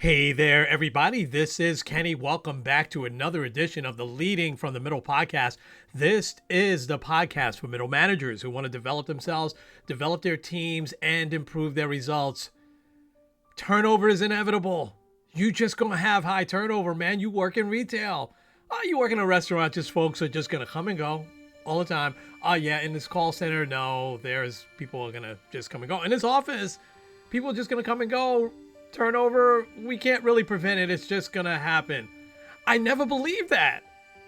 Hey there, everybody. This is Kenny. Welcome back to another edition of the Leading from the Middle podcast. This is the podcast for middle managers who want to develop themselves, develop their teams, and improve their results. Turnover is inevitable. You just gonna have high turnover, man. You work in retail. Oh, you work in a restaurant, just folks are just gonna come and go all the time. Oh yeah, in this call center, no, there's people are gonna just come and go. In this office, people are just gonna come and go. Turnover, we can't really prevent it. It's just gonna happen. I never believed that.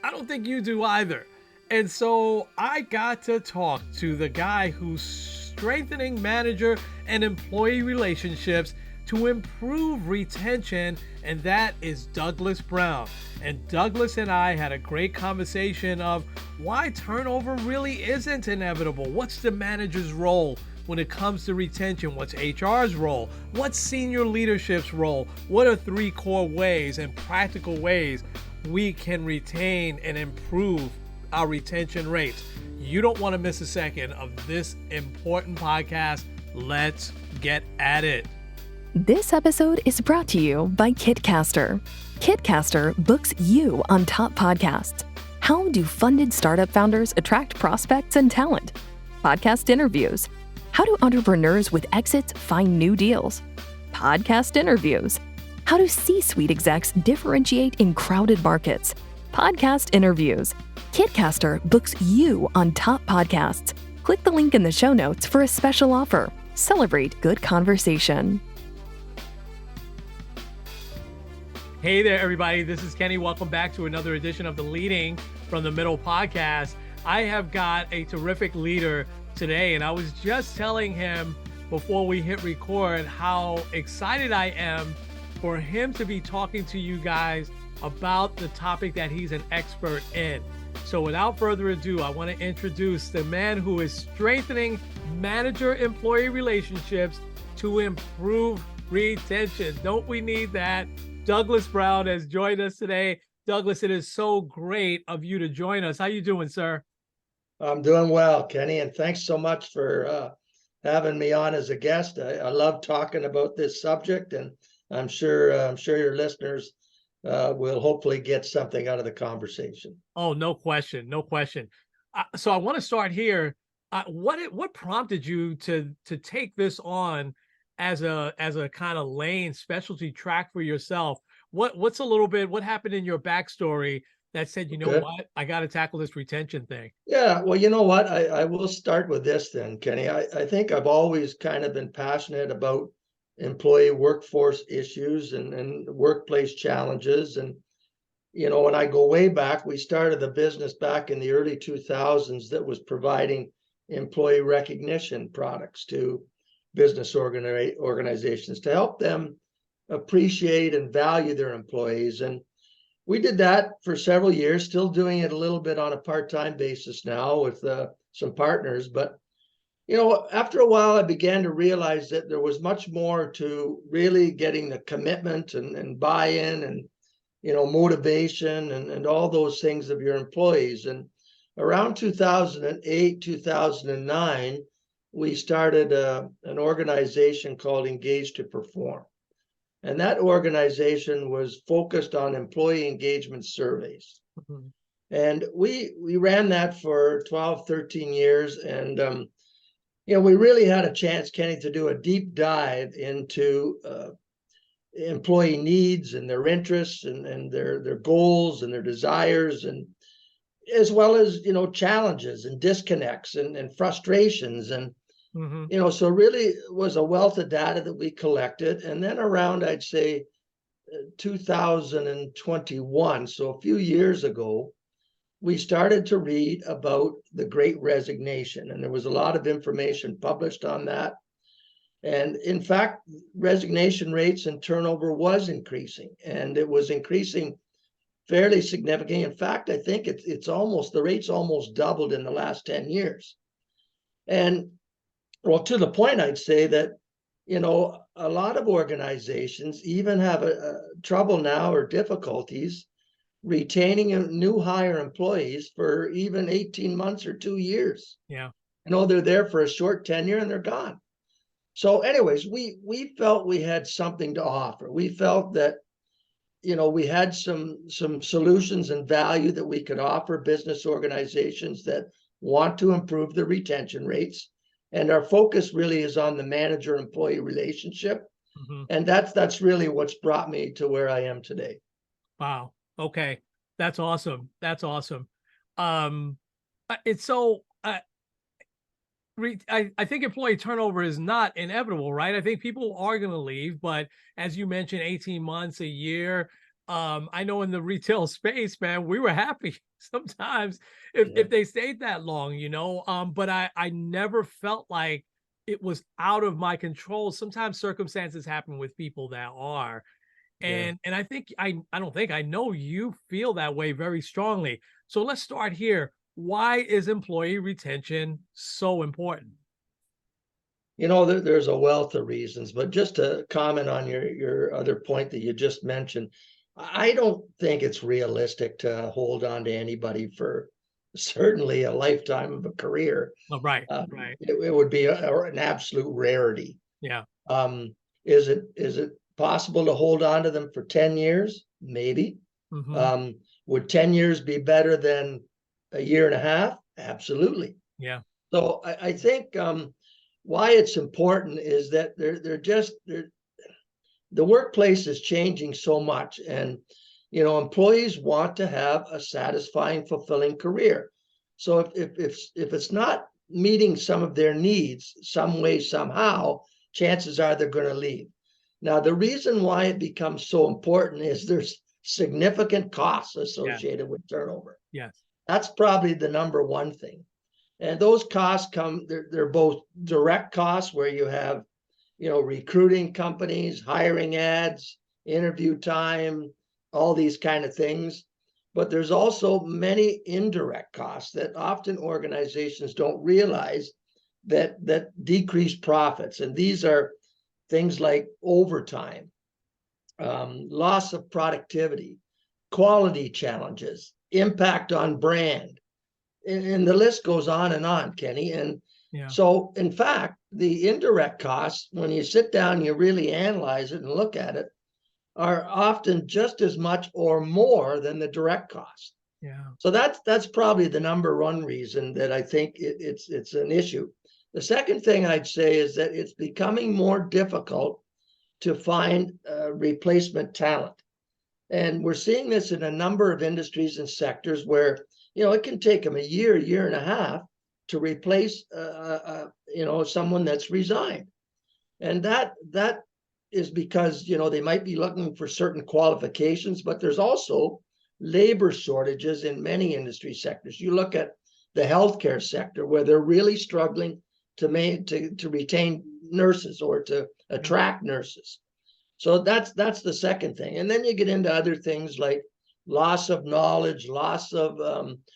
I don't think you do either. And so I got to talk to the guy who's strengthening manager and employee relationships to improve retention, and that is Douglas Brown. And Douglas and I had a great conversation of why turnover really isn't inevitable. What's the manager's role when it comes to retention? What's HR's role? What's senior leadership's role? What are three core ways and practical ways we can retain and improve our retention rates? You don't want to miss a second of this important podcast. Let's get at it. This episode is brought to you by Kitcaster. Kitcaster books you on top podcasts. How do funded startup founders attract prospects and talent? Podcast interviews. How do entrepreneurs with exits find new deals? Podcast interviews. How do C-suite execs differentiate in crowded markets? Podcast interviews. Kitcaster books you on top podcasts. Click the link in the show notes for a special offer. Celebrate good conversation. Hey there, everybody. This is Kenny. Welcome back to another edition of the Leading from the Middle podcast. I have got a terrific leader today, and I was just telling him before we hit record how excited I am for him to be talking to you guys about the topic that he's an expert in. So without further ado, I want to introduce the man who is strengthening manager-employee relationships to improve retention. Don't we need that? Douglas Brown has joined us today. Douglas, it is so great of you to join us. How you doing, sir? I'm doing well, Kenny, and thanks so much for having me on as a guest. I love talking about this subject, and I'm sure your listeners will hopefully get something out of the conversation. Oh, no question, no question. So I want to start here. What prompted you to take this on as a kind of lane specialty track for yourself? What happened in your backstory that said, you know what, I got to tackle this retention thing? Yeah, well, you know what, I will start with this then, Kenny. I think I've always kind of been passionate about employee workforce issues and workplace challenges. And, you know, when I go way back, we started the business back in the early 2000s that was providing employee recognition products to business organizations to help them appreciate and value their employees. And we did that for several years, still doing it a little bit on a part-time basis now with some partners. But, you know, after a while, I began to realize that there was much more to really getting the commitment and buy-in and, you know, motivation and all those things of your employees. And around 2008, 2009, we started an organization called Engage to Perform. And that organization was focused on employee engagement surveys. Mm-hmm. And we ran that for 12, 13 years. And, you know, we really had a chance, Kenny, to do a deep dive into employee needs and their interests and their goals and their desires, and as well as, you know, challenges and disconnects and frustrations. And mm-hmm. You know, so really it was a wealth of data that we collected. And then around, I'd say, 2021, so a few years ago, we started to read about the Great Resignation. And there was a lot of information published on that. And in fact, resignation rates and turnover was increasing. And it was increasing fairly significantly. In fact, I think the rate's almost doubled in the last 10 years. And well, to the point, I'd say that, you know, a lot of organizations even have trouble now or difficulties retaining new hire employees for even 18 months or 2 years. Yeah. You know, they're there for a short tenure and they're gone. So anyways, we felt we had something to offer. We felt that, we had some solutions and value that we could offer business organizations that want to improve the retention rates. And our focus really is on the manager-employee relationship. Hmm. And that's really what's brought me to where I am today. Wow. Okay. That's awesome. That's awesome. Um, it's so, I think employee turnover is not inevitable, right? I think people are going to leave, but as you mentioned, 18 months, a year. I know in the retail space, man, we were happy sometimes if Yeah. they stayed that long, but I never felt like it was out of my control. Sometimes circumstances happen with people that are. Yeah. And I think I don't think I know you feel that way very strongly. So let's start here. Why is employee retention so important? There's a wealth of reasons, but just to comment on your other point that you just mentioned, I don't think it's realistic to hold on to anybody for certainly a lifetime of a career. Oh, right, right. It would be an absolute rarity. Yeah. Um, is it possible to hold on to them for 10 years? Maybe. Hmm. Um, would 10 years be better than a year and a half? Absolutely. Yeah. So I think why it's important is that the workplace is changing so much, and employees want to have a satisfying, fulfilling career. So if it's not meeting some of their needs some way somehow, chances are they're going to leave. Now, the reason why it becomes so important is there's significant costs Yeah. associated with turnover. Yes. That's probably the number one thing. And those costs they're both direct costs where you have, recruiting companies, hiring ads, interview time, all these kind of things. But there's also many indirect costs that often organizations don't realize that decrease profits. And these are things like overtime, loss of productivity, quality challenges, impact on brand, and the list goes on, Kenny. And Yeah. so, in fact, the indirect costs, when you sit down and you really analyze it and look at it, are often just as much or more than the direct cost. Yeah. So that's probably the number one reason that I think it's an issue. The second thing I'd say is that it's becoming more difficult to find replacement talent. And we're seeing this in a number of industries and sectors where, it can take them a year and a half to replace, someone that's resigned. And that is because, they might be looking for certain qualifications, but there's also labor shortages in many industry sectors. You look at the healthcare sector where they're really struggling to retain nurses or to Yeah. attract nurses. So that's the second thing. And then you get into other things like loss of knowledge, loss of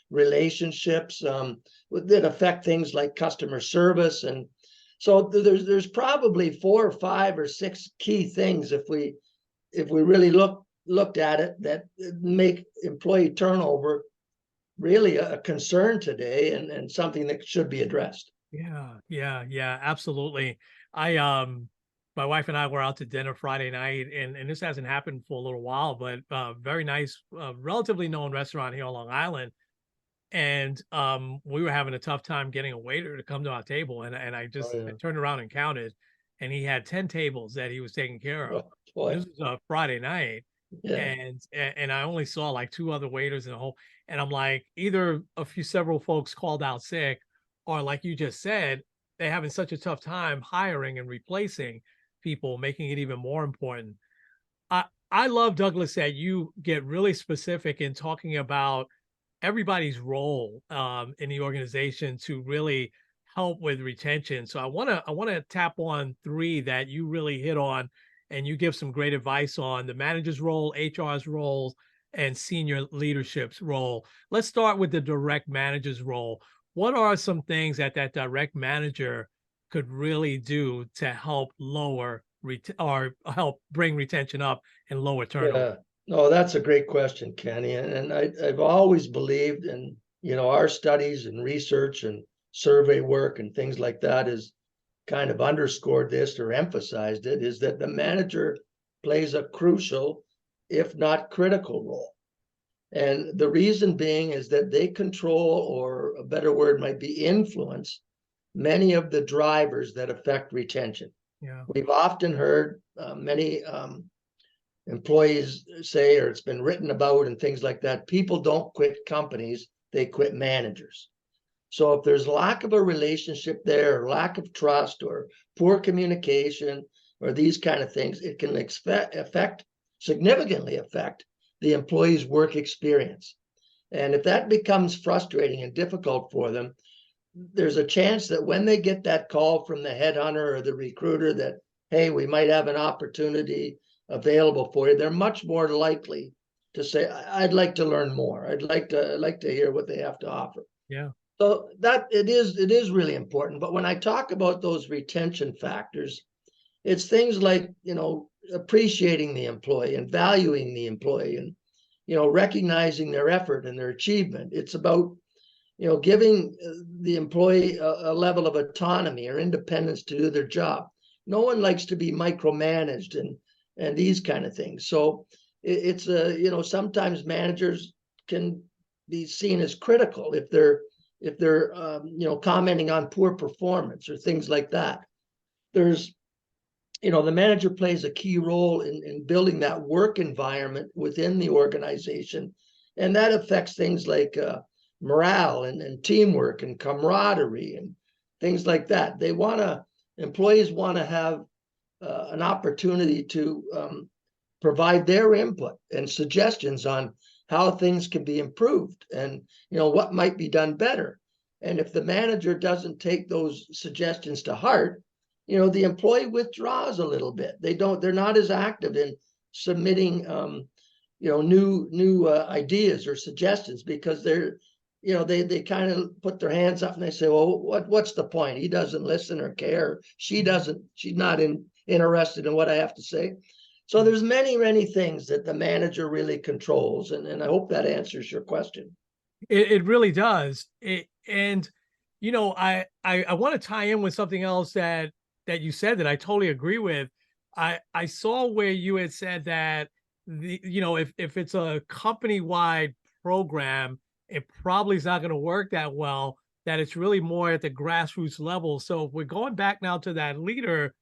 relationships that affect things like customer service. And so there's probably 4 or 5 or 6 key things if we really looked at it that make employee turnover really a concern today, and something that should be addressed. Yeah. Yeah. Yeah. Absolutely. I my wife and I were out to dinner Friday night, and this hasn't happened for a little while, but very nice, relatively known restaurant here on Long Island. And we were having a tough time getting a waiter to come to our table, and Oh I yeah. turned around and counted, and he had 10 tables that he was taking care of. Oh boy. This was a Friday night, Yeah. and I only saw like two other waiters in the whole, and I'm like, either several folks called out sick, or like you just said, they're having such a tough time hiring and replacing people, making it even more important. I I love, Douglas, that you get really specific in talking about everybody's role in the organization to really help with retention. So I want to tap on three that you really hit on, and you give some great advice on: the manager's role, HR's role, and senior leadership's role. Let's start with the direct manager's role. What are some things that direct manager could really do to help or help bring retention up and lower turnover? Yeah, no, that's a great question, Kenny. And I've always believed in, our studies and research and survey work and things like that is kind of underscored this or emphasized it, is that the manager plays a crucial, if not critical, role. And the reason being is that they control, or a better word might be influence, many of the drivers that affect retention. Yeah. We've often heard many employees say, or it's been written about and things like that, people don't quit companies, they quit managers. So if there's lack of a relationship there, or lack of trust, or poor communication, or these kind of things, it can significantly affect the employee's work experience. And if that becomes frustrating and difficult for them, there's a chance that when they get that call from the headhunter or the recruiter that, hey, we might have an opportunity available for you, they're much more likely to say, I'd like to learn more. I'd like to hear what they have to offer. Yeah. So that it is really important. But when I talk about those retention factors, it's things like, appreciating the employee and valuing the employee, and, recognizing their effort and their achievement. It's about, giving the employee a level of autonomy or independence to do their job. No one likes to be micromanaged and these kind of things. So it's sometimes managers can be seen as critical if they're commenting on poor performance or things like that. There's, the manager plays a key role in building that work environment within the organization, and that affects things like morale and teamwork and camaraderie and things like that. Employees want to have an opportunity to provide their input and suggestions on how things can be improved and what might be done better. And if the manager doesn't take those suggestions to heart, the employee withdraws a little bit. They're not as active in submitting new ideas or suggestions, because they kind of put their hands up and they say, well, what's the point? He doesn't listen or care. She's not interested in what I have to say. So there's many things that the manager really controls, and I hope that answers your question. It really does. I want to tie in with something else that you said that I totally agree with. I saw where you had said that if it's a company-wide program, it probably is not going to work that well, that it's really more at the grassroots level. So if we're going back now to that leader,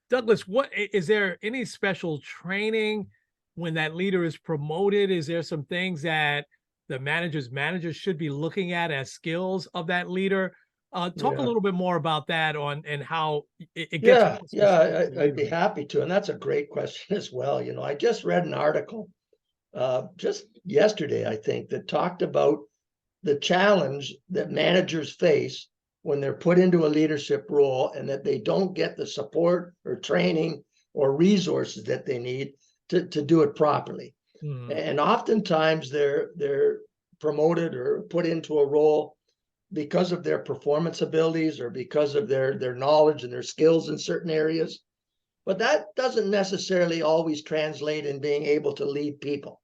Douglas, what is there any special training when that leader is promoted? Is there some things that the managers should be looking at as skills of that leader? Talk a Yeah. little bit more about that and how it gets more specific to I'd be leaders. happy to. And that's a great question as well. I just read an article just yesterday, I think, that talked about the challenge that managers face when they're put into a leadership role and that they don't get the support or training or resources that they need to do it properly. Hmm. And oftentimes they're promoted or put into a role because of their performance abilities or because of their knowledge and their skills in certain areas. But that doesn't necessarily always translate in being able to lead people.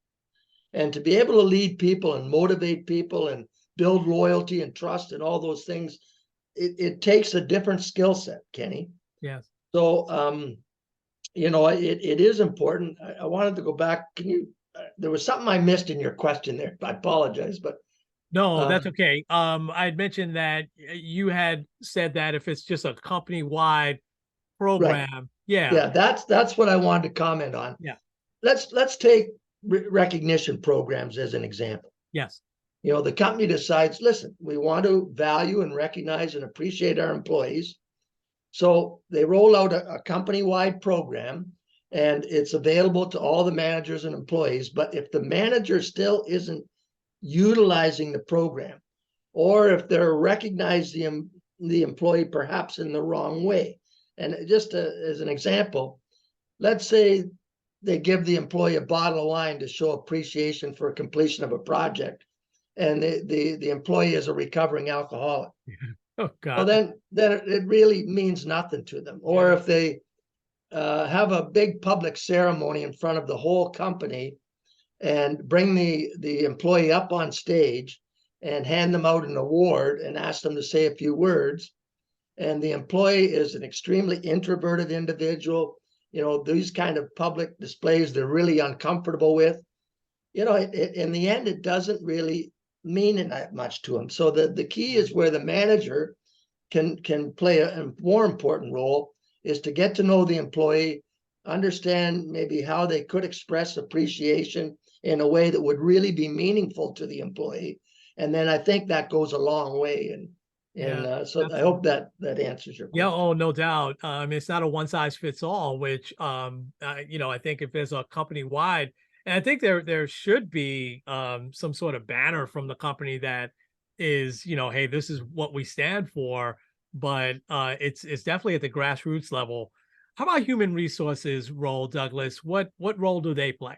And to be able to lead people and motivate people and build loyalty and trust and all those things, it takes a different skill set, Kenny. Yes. So, it is important. I wanted to go back. There was something I missed in your question there. I apologize, but No, that's okay. I had mentioned that you had said that if it's just a company-wide right. program, yeah, Yeah, that's what I wanted to comment on. yeah, Let's take recognition programs as an example. yes, The company decides, listen, we want to value and recognize and appreciate our employees. So they roll out a company-wide program, and it's available to all the managers and employees. But if the manager still isn't utilizing the program, or if they're recognizing the employee perhaps in the wrong way, and just as an example, let's say they give the employee a bottle of wine to show appreciation for completion of a project, and the employee is a recovering alcoholic. oh Well, God, then it really means nothing to them. Or yeah, if they have a big public ceremony in front of the whole company and bring the employee up on stage and hand them out an award and ask them to say a few words, and the employee is an extremely introverted individual, these kind of public displays they're really uncomfortable with, in the end, it doesn't really mean that much to them. So the key is where the manager can play a more important role is to get to know the employee, understand maybe how they could express appreciation in a way that would really be meaningful to the employee. And then I think that goes a long way. So I hope that answers your Yeah, question. oh, no doubt. It's not a one size fits all, which I think if there's a company wide, and I think there should be some sort of banner from the company that is, hey, this is what we stand for. But it's definitely at the grassroots level. How about human resources role, Douglas? What role do they play?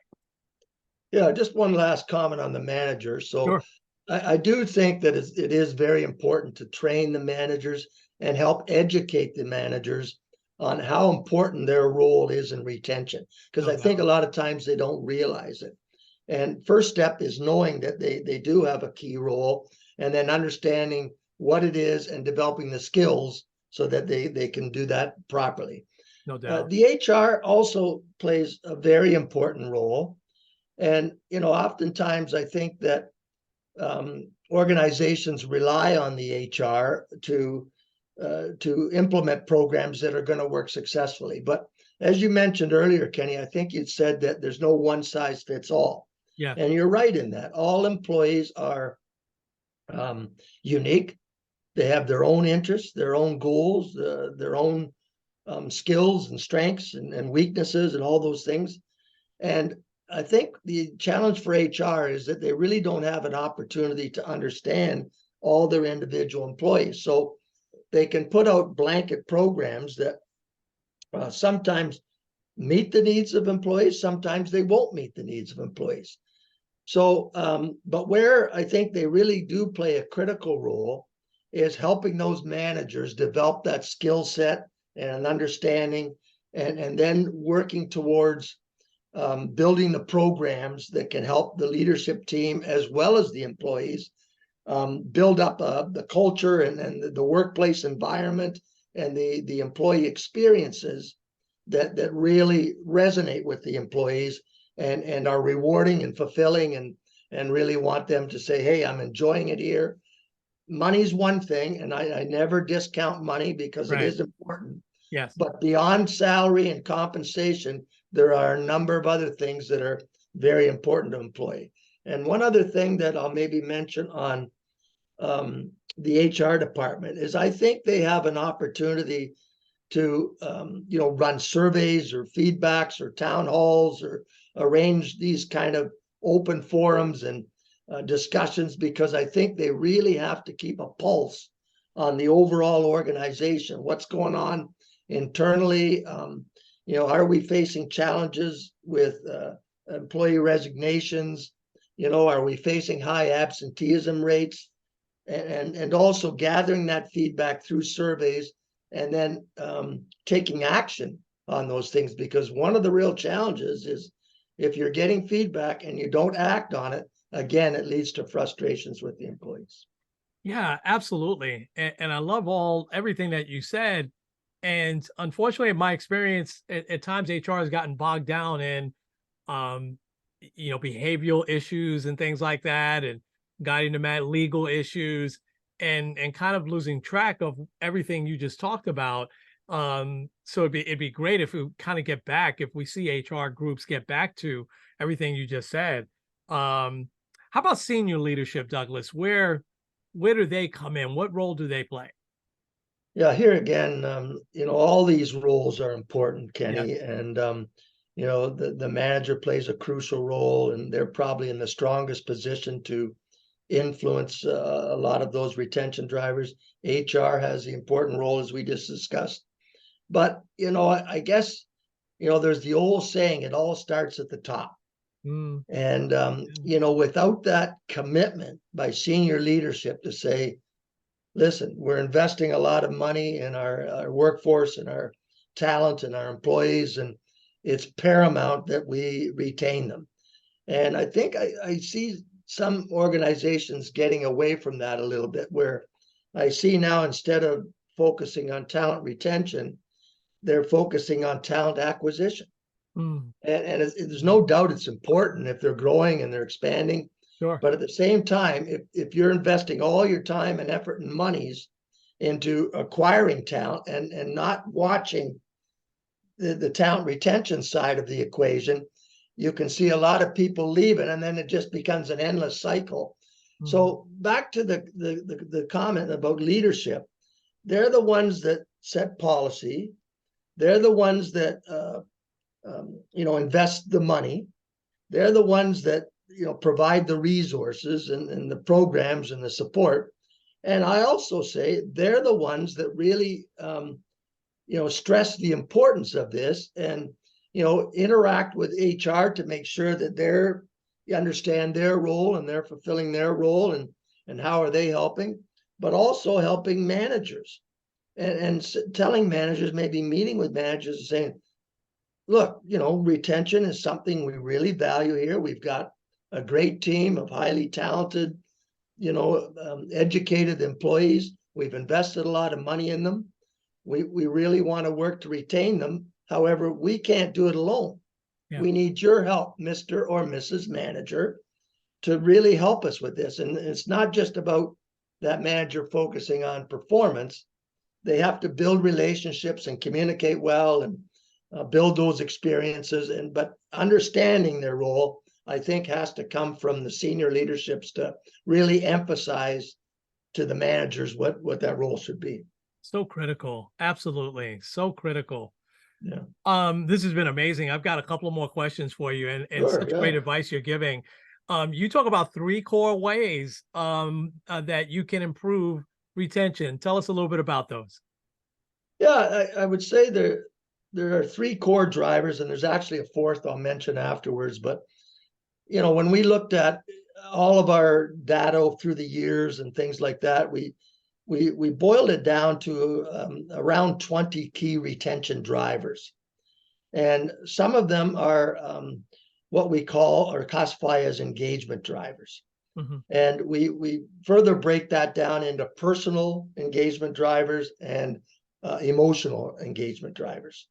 Yeah, just one last comment on the manager. So Sure. I do think that it is very important to train the managers and help educate the managers on how important their role is in retention, because No I think a doubt. lot of times they don't realize it. And first step is knowing that they do have a key role, and then understanding what it is and developing the skills so that they can do that properly. No doubt. The HR also plays a very important role. And, oftentimes I think that organizations rely on the HR to implement programs that are going to work successfully. But as you mentioned earlier, Kenny, I think you said that there's no one size fits all, Yeah. and you're right in that. All employees are unique. They have their own interests, their own goals, their own skills and strengths and weaknesses and all those things. And I think the challenge for HR is that they really don't have an opportunity to understand all their individual employees. So they can put out blanket programs that sometimes meet the needs of employees, sometimes they won't meet the needs of employees. So, but where I think they really do play a critical role is helping those managers develop that skill set and an understanding, and then working towards building the programs that can help the leadership team as well as the employees build up the culture and the workplace environment and the employee experiences that really resonate with the employees and are rewarding and fulfilling and really want them to say, hey, I'm enjoying it here. Money's one thing, and I never discount money because it Right. is important. Yes. But beyond salary and compensation, there are a number of other things that are very important to employee. And one other thing that I'll maybe mention on the HR department is I think they have an opportunity to run surveys or feedbacks or town halls or arrange these kind of open forums and discussions, because I think they really have to keep a pulse on the overall organization, what's going on internally. Are we facing challenges with employee resignations? Are we facing high absenteeism rates? And also gathering that feedback through surveys and then taking action on those things, because one of the real challenges is if you're getting feedback and you don't act on it, again, it leads to frustrations with the employees. Yeah, absolutely. And I love everything that you said. And unfortunately, in my experience, at times HR has gotten bogged down in, um, behavioral issues and things like that, and guiding them at legal issues, and kind of losing track of everything you just talked about. So it'd be great if we kind of get back, if we see HR groups get back to everything you just said. How about senior leadership, Douglas? Where do they come in? What role do they play? Yeah, here again, all these roles are important, Yes. Kenny, and the manager plays a crucial role, and they're probably in the strongest position to influence a lot of those retention drivers. HR has the important role, as we just discussed. But, I guess, there's the old saying, it all starts at the top. Mm, And, yeah. without that commitment by senior leadership to say, listen, we're investing a lot of money in our workforce and our talent and our employees, and it's paramount that we retain them. And I think I see some organizations getting away from that a little bit, where I see now, instead of focusing on talent retention. They're focusing on talent acquisition. Mm, And there's no doubt it's important if they're growing and they're expanding. sure. But at the same time, if you're investing all your time and effort and monies into acquiring talent and not watching the talent retention side of the equation, you can see a lot of people leaving, and then it just becomes an endless cycle. Mm, So back to the comment about leadership, they're the ones that set policy. They're the ones that invest the money. They're the ones that provide the resources and the programs and the support. And I also say they're the ones that really stress the importance of this and interact with HR to make sure that they're understand their role and they're fulfilling their role and how are they helping, but also helping managers and telling managers, maybe meeting with managers and saying, look, retention is something we really value here. We've got a great team of highly talented, educated employees. We've invested a lot of money in them. We really want to work to retain them. However, we can't do it alone. yeah. We need your help, Mr. or Mrs. Manager, to really help us with this. And it's not just about that manager focusing on performance. They have to build relationships and communicate well and build those experiences. But understanding their role, I think, has to come from the senior leaderships to really emphasize to the managers what that role should be. So critical. Absolutely. So critical. Yeah. This has been amazing. I've got a couple of more questions for you and Sure, such yeah. great advice you're giving. You talk about 3 core ways that you can improve retention. Tell us a little bit about those. Yeah, I would say there are 3 core drivers, and there's actually a 4th I'll mention afterwards. But when we looked at all of our data through the years and things like that, we boiled it down to around 20 key retention drivers, and some of them are what we call or classify as engagement drivers. Mm-hmm. And we further break that down into personal engagement drivers and emotional engagement drivers.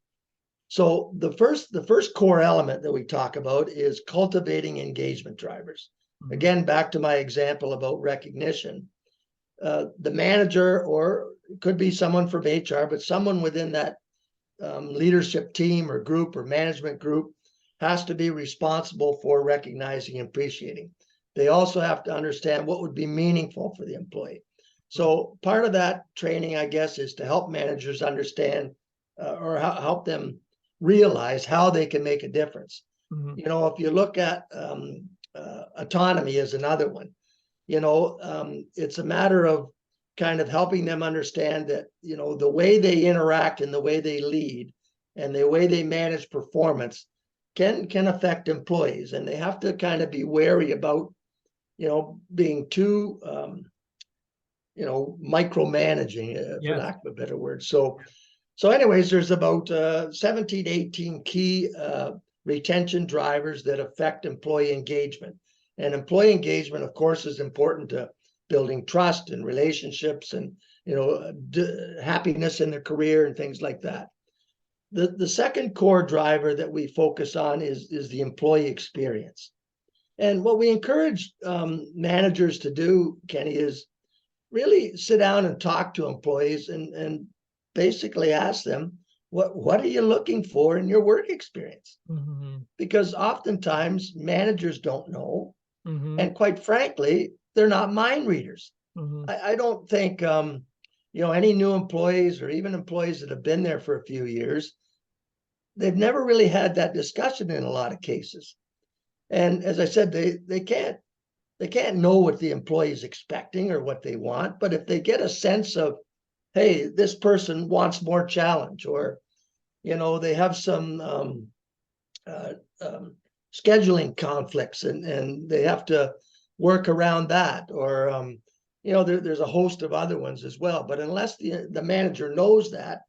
So the first core element that we talk about is cultivating engagement drivers. Mm-hmm. Again, back to my example about recognition. The manager, or it could be someone from HR, but someone within that leadership team or group or management group has to be responsible for recognizing and appreciating. They also have to understand what would be meaningful for the employee. So part of that training, I guess, is to help managers understand or help them realize how they can make a difference. Mm-hmm. If you look at autonomy is another one. It's a matter of kind of helping them understand that, the way they interact and the way they lead and the way they manage performance can affect employees. And they have to kind of be wary about, being too, micromanaging, for lack of a better word. So anyways, there's about 17, 18 key retention drivers that affect employee engagement. And employee engagement, of course, is important to building trust and relationships and, happiness in their career and things like that. The second core driver that we focus on is the employee experience. And what we encourage managers to do, Kenny, is really sit down and talk to employees and basically ask them, what are you looking for in your work experience? Mm-hmm. Because oftentimes managers don't know. Mm-hmm. And quite frankly, they're not mind readers. Mm-hmm. I don't think, any new employees or even employees that have been there for a few years, they've never really had that discussion in a lot of cases. And as I said, they can't know what the employee is expecting or what they want. But if they get a sense of, hey, this person wants more challenge, or, they have some scheduling conflicts and they have to work around that, or, there's a host of other ones as well. But unless the manager knows that,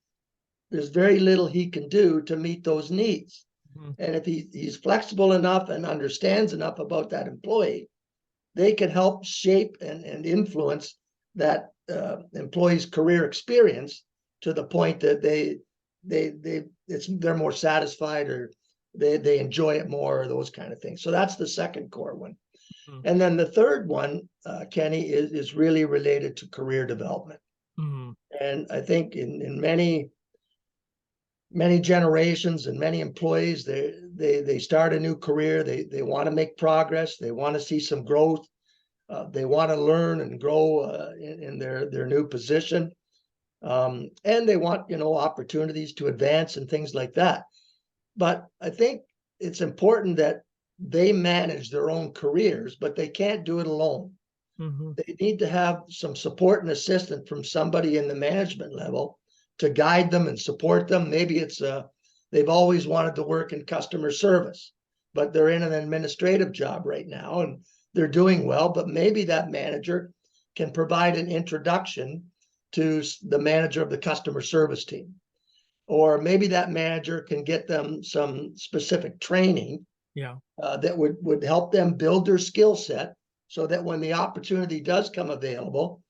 there's very little he can do to meet those needs. Mm-hmm. And if he's flexible enough and understands enough about that employee, they can help shape and influence that employee's career experience to the point that they're more satisfied, or they enjoy it more, or those kind of things. So that's the second core one. Mm-hmm. And then the third one, Kenny, is really related to career development. Mm-hmm. And I think in many generations and many employees, they start a new career, they want to make progress, they want to see some growth, they want to learn and grow in their new position, and they want opportunities to advance and things like that. But I think it's important that they manage their own careers, but they can't do it alone. Mm-hmm. They need to have some support and assistance from somebody in the management level to guide them and support them. Maybe it's they've always wanted to work in customer service, but they're in an administrative job right now and they're doing well, but maybe that manager can provide an introduction to the manager of the customer service team. Or maybe that manager can get them some specific training Yeah. that would help them build their skill set, so that when the opportunity does come available,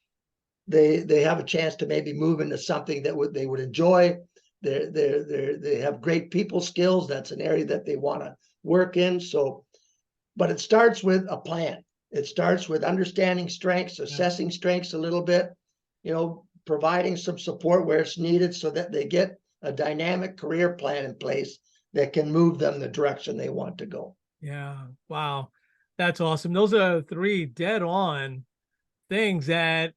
they have a chance to maybe move into something that they would enjoy. They have great people skills. That's an area that they want to work in. So, but it starts with a plan. It starts with understanding strengths, assessing strengths a little bit, providing some support where it's needed, so that they get a dynamic career plan in place that can move them the direction they want to go. Yeah. Wow. That's awesome. Those are three dead on things that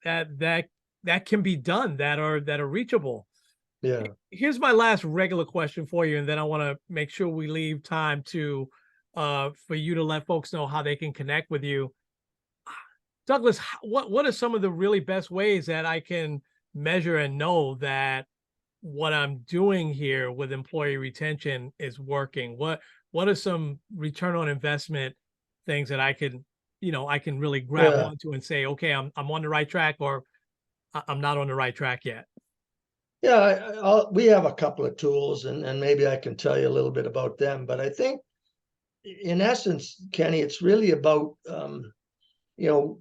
can be done, that are reachable. Yeah. Here's my last regular question for you, and then I want to make sure we leave time to for you to let folks know how they can connect with you. Douglas, what are some of the really best ways that I can measure and know that what I'm doing here with employee retention is working? What are some return on investment things that I can really grab Yeah. onto and say, okay, I'm on the right track, or I'm not on the right track yet? Yeah, we have a couple of tools, and maybe I can tell you a little bit about them. But I think, in essence, Kenny, it's really about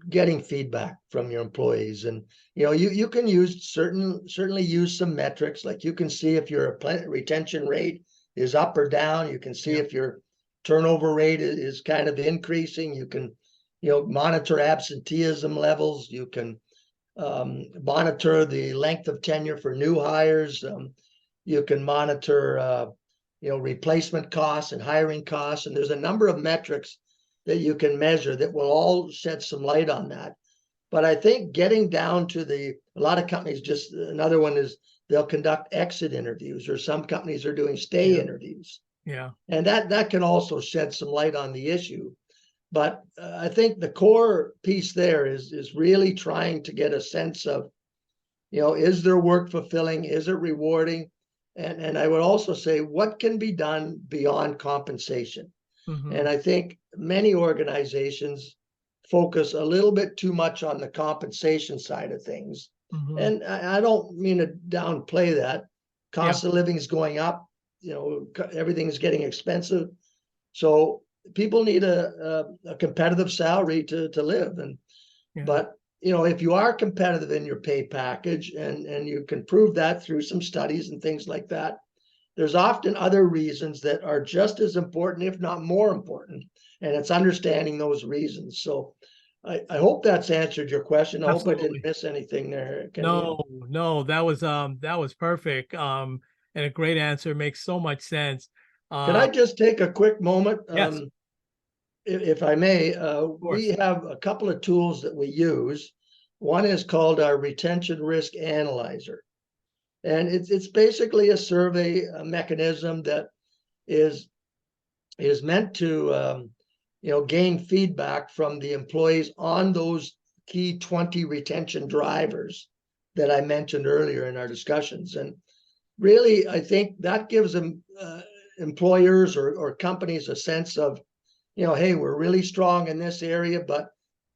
getting feedback from your employees, and you can certainly use some metrics. Like, you can see if your retention rate is up or down. You can see if your turnover rate is kind of increasing. You can monitor absenteeism levels. You can monitor the length of tenure for new hires. You can monitor replacement costs and hiring costs, and there's a number of metrics that you can measure that will all shed some light on that. But I think getting down to a lot of companies, just another one is they'll conduct exit interviews, or some companies are doing stay interviews. Yeah. And that can also shed some light on the issue. But I think the core piece there is really trying to get a sense of, is their work fulfilling? Is it rewarding? And I would also say, what can be done beyond compensation? Mm-hmm. And I think many organizations focus a little bit too much on the compensation side of things. Mm-hmm. And I don't mean to downplay that. Cost of living is going up, everything is getting expensive. So people need a competitive salary to live. But if you are competitive in your pay package, and you can prove that through some studies and things like that, there's often other reasons that are just as important, if not more important, and it's understanding those reasons. So I hope that's answered your question. I hope I didn't miss anything there. No, that was perfect. And a great answer. Makes so much sense. Can I just take a quick moment? Yes. If I may, Of we course. have a couple of tools that we use. One is called our Retention Risk Analyzer. And it's basically a survey mechanism that is meant to gain feedback from the employees on those key 20 retention drivers that I mentioned earlier in our discussions. And really, I think that gives them employers or companies a sense of, hey, we're really strong in this area, but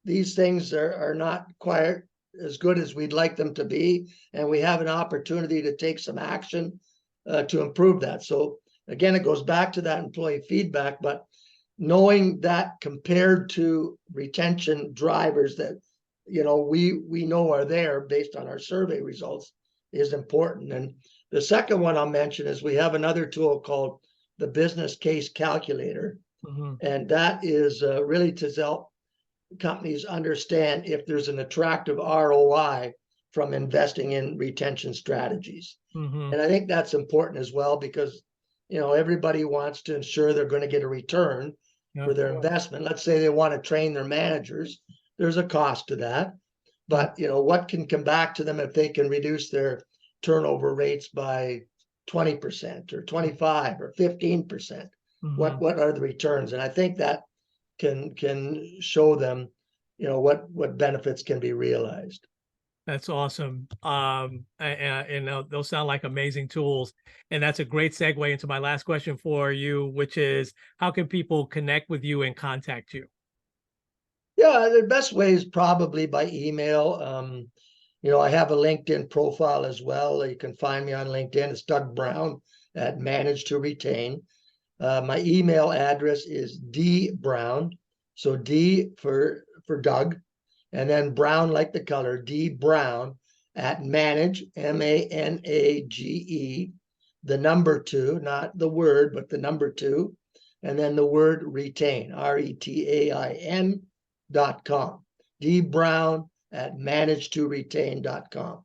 these things are not quite as good as we'd like them to be, and we have an opportunity to take some action to improve that. So again, it goes back to that employee feedback, but knowing that compared to retention drivers that we know are there based on our survey results is important. And the second one I'll mention is we have another tool called the Business Case Calculator. And that is really to help companies understand if there's an attractive ROI from investing in retention strategies. And I think that's important as well, because everybody wants to ensure they're going to get a return for their investment. Let's say they want to train their managers. There's a cost to that. But what can come back to them if they can reduce their turnover rates by 20% or 25 or 15%? What are the returns? And I think that can show them what benefits can be realized. That's awesome. And those sound like amazing tools. And that's a great segue into my last question for you, which is, how can people connect with you and contact you? Yeah, the best way is probably by email. I have a LinkedIn profile as well. You can find me on LinkedIn. It's Doug Brown at Manage to Retain. My email address is dbrown, so D for Doug, and then Brown like the color, dbrown at manage, MANAGE, the number 2, not the word, but the number 2, and then the word retain, RETAIN.com, dbrown at managetoretain.com.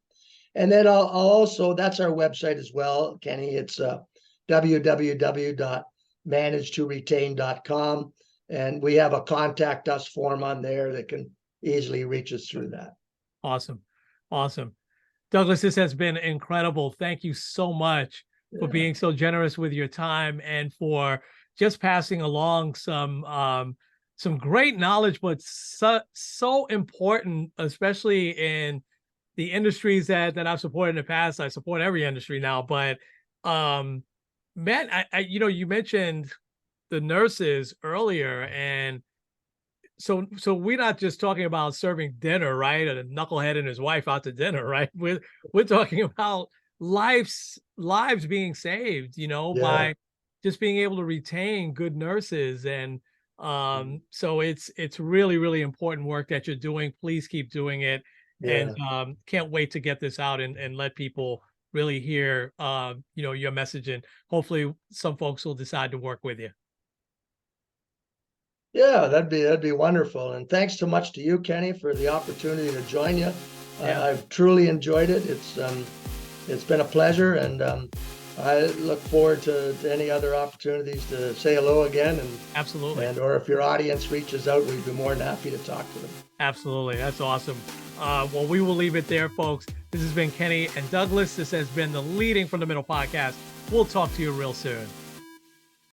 And then I'll also, that's our website as well, Kenny. It's www.managetoretain.com. And we have a contact us form on there that can easily reach us through that. Awesome. Douglas, this has been incredible. Thank you so much for being so generous with your time and for just passing along some great knowledge, but so important, especially in the industries that I've supported in the past. I support every industry now, but man, you mentioned the nurses earlier, and so we're not just talking about serving dinner, right? And a knucklehead and his wife out to dinner, right? We're talking about lives being saved, by just being able to retain good nurses. And so it's really, really important work that you're doing. Please keep doing it. And can't wait to get this out and let people really hear your message, and hopefully some folks will decide to work with you. Yeah, that'd be wonderful. And thanks so much to you, Kenny, for the opportunity to join you. I've truly enjoyed it. It's been a pleasure, and I look forward to any other opportunities to say hello again. And absolutely. Or if your audience reaches out, we'd be more than happy to talk to them. Absolutely. That's awesome. Well, we will leave it there, folks. This has been Kenny and Douglas. This has been the Leading from the Middle podcast. We'll talk to you real soon.